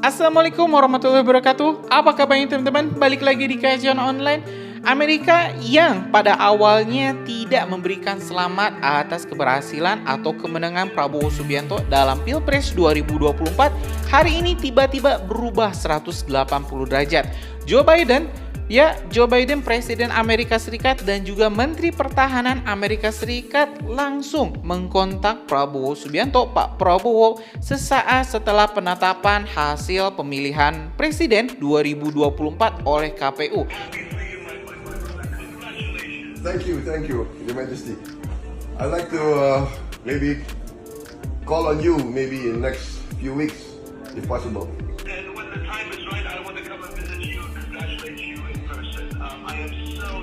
Assalamualaikum warahmatullahi wabarakatuh. Apa kabarnya teman-teman? Balik lagi di kajian online. Amerika yang pada awalnya tidak memberikan selamat atas keberhasilan atau kemenangan Prabowo Subianto dalam Pilpres 2024, hari ini tiba-tiba berubah 180 derajat. Joe Biden Presiden Amerika Serikat dan juga Menteri Pertahanan Amerika Serikat langsung mengkontak Prabowo Subianto, Pak Prabowo, sesaat setelah penetapan hasil pemilihan Presiden 2024 oleh KPU. Thank you, Your Majesty. I'd like to maybe call on you maybe in the next few weeks, if possible. And when the time is right, I want to come and visit you and congratulate you in person. I am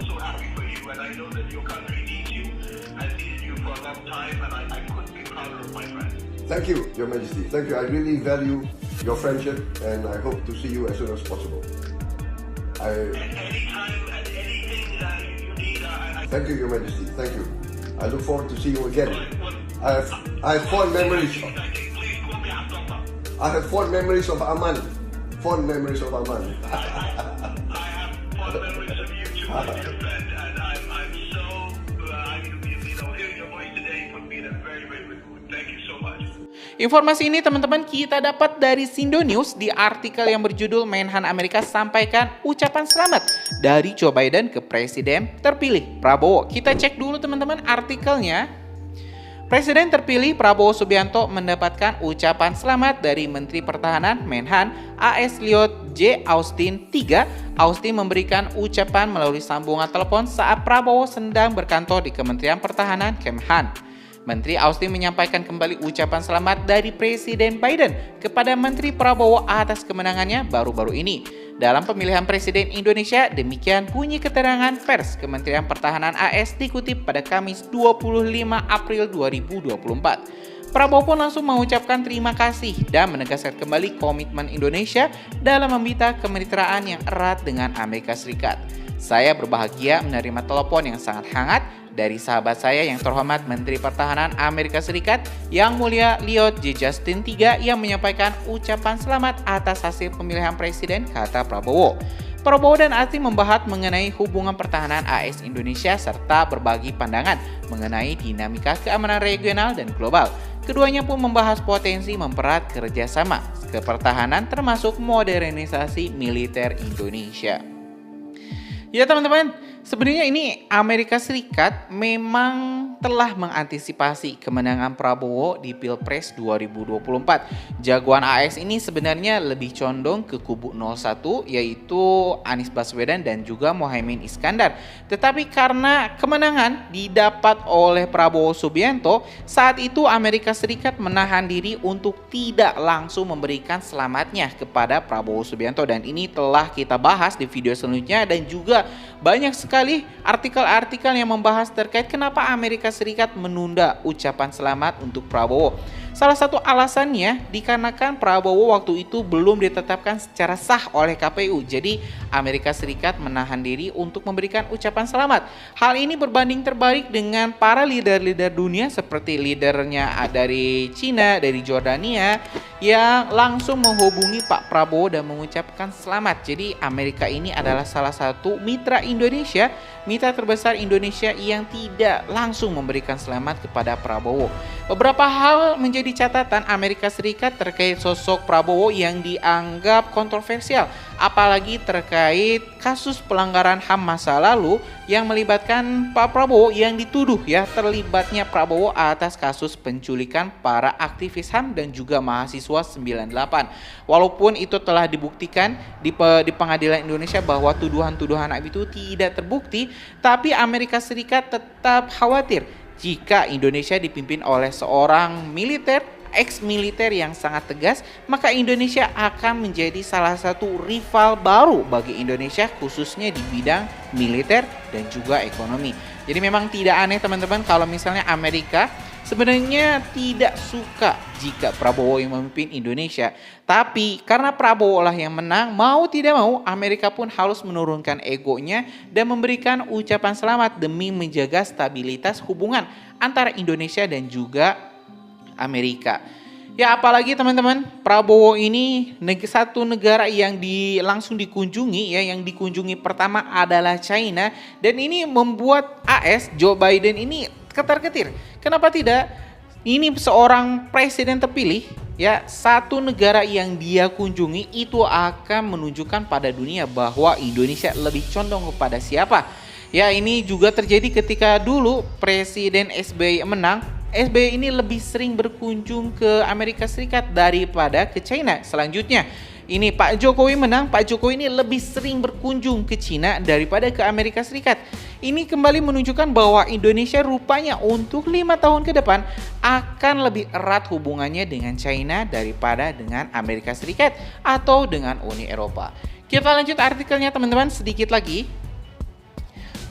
so happy for you, and I know that your country needs you, has needed you for a long time, and I couldn't be prouder of my friend. Thank you, Your Majesty. Thank you. I really value your friendship, and I hope to see you as soon as possible. Anytime and anything that you need, Thank you, Your Majesty. Thank you. I look forward to see you again. I have fond memories. please call me Abdullah. I have fond memories of Aman. Fond memories of Aman. I have fond memories of you too, my dear friend, and I'm so hearing your voice today put me in a very good mood. Thank you so much. Informasi ini teman-teman kita dapat dari Sindo News di artikel yang berjudul Menhan Amerika sampaikan ucapan selamat dari Joe Biden ke Presiden terpilih Prabowo. Kita cek dulu teman-teman artikelnya. Presiden terpilih Prabowo Subianto mendapatkan ucapan selamat dari Menteri Pertahanan Menhan AS Lloyd J. Austin III. Austin memberikan ucapan melalui sambungan telepon saat Prabowo sedang berkantor di Kementerian Pertahanan Kemhan. Menteri Austin menyampaikan kembali ucapan selamat dari Presiden Biden kepada Menteri Prabowo atas kemenangannya baru-baru ini dalam pemilihan Presiden Indonesia. Demikian bunyi keterangan pers Kementerian Pertahanan AS dikutip pada Kamis 25 April 2024. Prabowo pun langsung mengucapkan terima kasih dan menegaskan kembali komitmen Indonesia dalam membina kemitraan yang erat dengan Amerika Serikat. Saya berbahagia menerima telepon yang sangat hangat dari sahabat saya yang terhormat Menteri Pertahanan Amerika Serikat Yang Mulia Lloyd J. Austin III yang menyampaikan ucapan selamat atas hasil pemilihan presiden, kata Prabowo. Prabowo dan Austin membahas mengenai hubungan pertahanan AS Indonesia serta berbagi pandangan mengenai dinamika keamanan regional dan global. Keduanya pun membahas potensi mempererat kerjasama kepertahanan termasuk modernisasi militer Indonesia. Ya teman-teman, sebenarnya ini Amerika Serikat memang telah mengantisipasi kemenangan Prabowo di Pilpres 2024. Jagoan AS ini sebenarnya lebih condong ke kubu 01 yaitu Anies Baswedan dan juga Muhaimin Iskandar. Tetapi karena kemenangan didapat oleh Prabowo Subianto, saat itu Amerika Serikat menahan diri untuk tidak langsung memberikan selamatnya kepada Prabowo Subianto. Dan ini telah kita bahas di video selanjutnya dan juga banyak sekali artikel-artikel yang membahas terkait kenapa Amerika Serikat menunda ucapan selamat untuk Prabowo. Salah satu alasannya dikarenakan Prabowo waktu itu belum ditetapkan secara sah oleh KPU. Jadi Amerika Serikat menahan diri untuk memberikan ucapan selamat. Hal ini berbanding terbalik dengan para leader-leader dunia seperti leadernya dari Cina, dari Jordania yang langsung menghubungi Pak Prabowo dan mengucapkan selamat. Jadi Amerika ini adalah salah satu mitra Indonesia, mitra terbesar Indonesia yang tidak langsung memberikan selamat kepada Prabowo. Beberapa hal menjadi catatan Amerika Serikat terkait sosok Prabowo yang dianggap kontroversial, apalagi terkait kasus pelanggaran HAM masa lalu yang melibatkan Pak Prabowo yang dituduh terlibatnya Prabowo atas kasus penculikan para aktivis HAM dan juga mahasiswa 98. Walaupun itu telah dibuktikan di pengadilan Indonesia bahwa tuduhan-tuduhan itu tidak terbukti, tapi Amerika Serikat tetap khawatir jika Indonesia dipimpin oleh seorang ex-militer yang sangat tegas, maka Indonesia akan menjadi salah satu rival baru bagi Indonesia khususnya di bidang militer dan juga ekonomi. Jadi memang tidak aneh teman-teman kalau misalnya Amerika sebenarnya tidak suka jika Prabowo yang memimpin Indonesia. Tapi karena Prabowo lah yang menang, mau tidak mau Amerika pun harus menurunkan egonya dan memberikan ucapan selamat demi menjaga stabilitas hubungan antara Indonesia dan juga Amerika. Ya apalagi teman-teman, Prabowo ini satu negara yang langsung dikunjungi ya, yang dikunjungi pertama adalah China, dan ini membuat AS Joe Biden ini ketar-ketir. Kenapa tidak? Ini seorang presiden terpilih ya, satu negara yang dia kunjungi itu akan menunjukkan pada dunia bahwa Indonesia lebih condong kepada siapa. Ya ini juga terjadi ketika dulu Presiden SBY menang. SBY ini lebih sering berkunjung ke Amerika Serikat daripada ke China. Selanjutnya, ini Pak Jokowi menang, Pak Jokowi ini lebih sering berkunjung ke China daripada ke Amerika Serikat. Ini kembali menunjukkan bahwa Indonesia rupanya untuk 5 tahun ke depan akan lebih erat hubungannya dengan China daripada dengan Amerika Serikat atau dengan Uni Eropa. Kita lanjut artikelnya teman-teman sedikit lagi.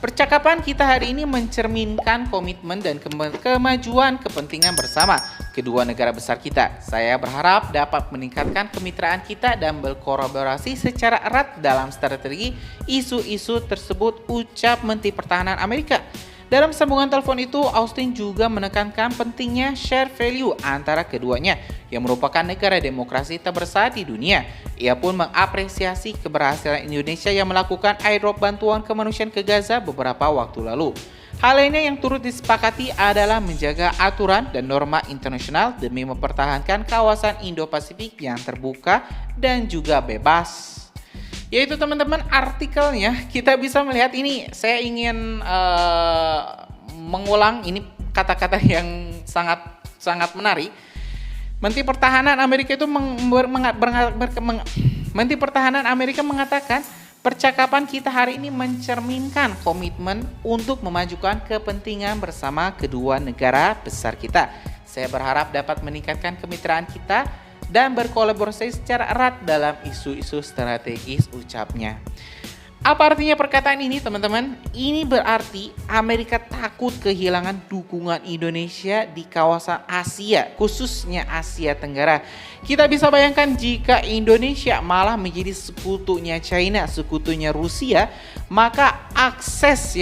Percakapan kita hari ini mencerminkan komitmen dan kemajuan kepentingan bersama kedua negara besar kita. Saya berharap dapat meningkatkan kemitraan kita dan berkolaborasi secara erat dalam strategi isu-isu tersebut, ucap Menteri Pertahanan Amerika. Dalam sambungan telepon itu, Austin juga menekankan pentingnya share value antara keduanya yang merupakan negara demokrasi terbesar di dunia. Ia pun mengapresiasi keberhasilan Indonesia yang melakukan airdrop bantuan kemanusiaan ke Gaza beberapa waktu lalu. Hal lainnya yang turut disepakati adalah menjaga aturan dan norma internasional demi mempertahankan kawasan Indo-Pasifik yang terbuka dan juga bebas. Yaitu teman-teman artikelnya, kita bisa melihat ini, saya ingin mengulang ini kata-kata yang sangat menarik. Menteri Pertahanan Amerika itu Menteri Pertahanan Amerika mengatakan percakapan kita hari ini mencerminkan komitmen untuk memajukan kepentingan bersama kedua negara besar kita. Saya berharap dapat meningkatkan kemitraan kita dan berkolaborasi secara erat dalam isu-isu strategis, ucapnya. Apa artinya perkataan ini teman-teman? Ini berarti Amerika takut kehilangan dukungan Indonesia di kawasan Asia, khususnya Asia Tenggara. Kita bisa bayangkan jika Indonesia malah menjadi sekutunya China, sekutunya Rusia, maka akses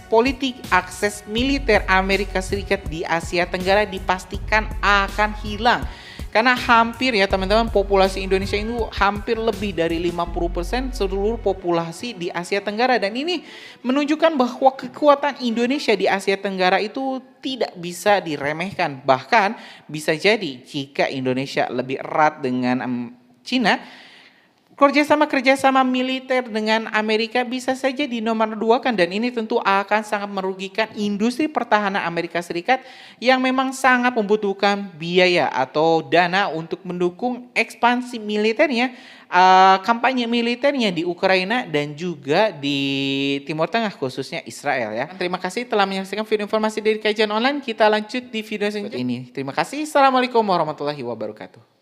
politik, akses militer Amerika Serikat di Asia Tenggara dipastikan akan hilang. Karena hampir ya teman-teman, populasi Indonesia itu hampir lebih dari 50% seluruh populasi di Asia Tenggara. Dan ini menunjukkan bahwa kekuatan Indonesia di Asia Tenggara itu tidak bisa diremehkan. Bahkan bisa jadi jika Indonesia lebih erat dengan China, kerjasama militer dengan Amerika bisa saja dinomor-duakan, dan ini tentu akan sangat merugikan industri pertahanan Amerika Serikat yang memang sangat membutuhkan biaya atau dana untuk mendukung ekspansi militernya, kampanye militernya di Ukraina dan juga di Timur Tengah, khususnya Israel ya. Terima kasih telah menyaksikan video informasi dari Kajian Online. Kita lanjut di video selanjutnya ini. Terima kasih. Assalamualaikum warahmatullahi wabarakatuh.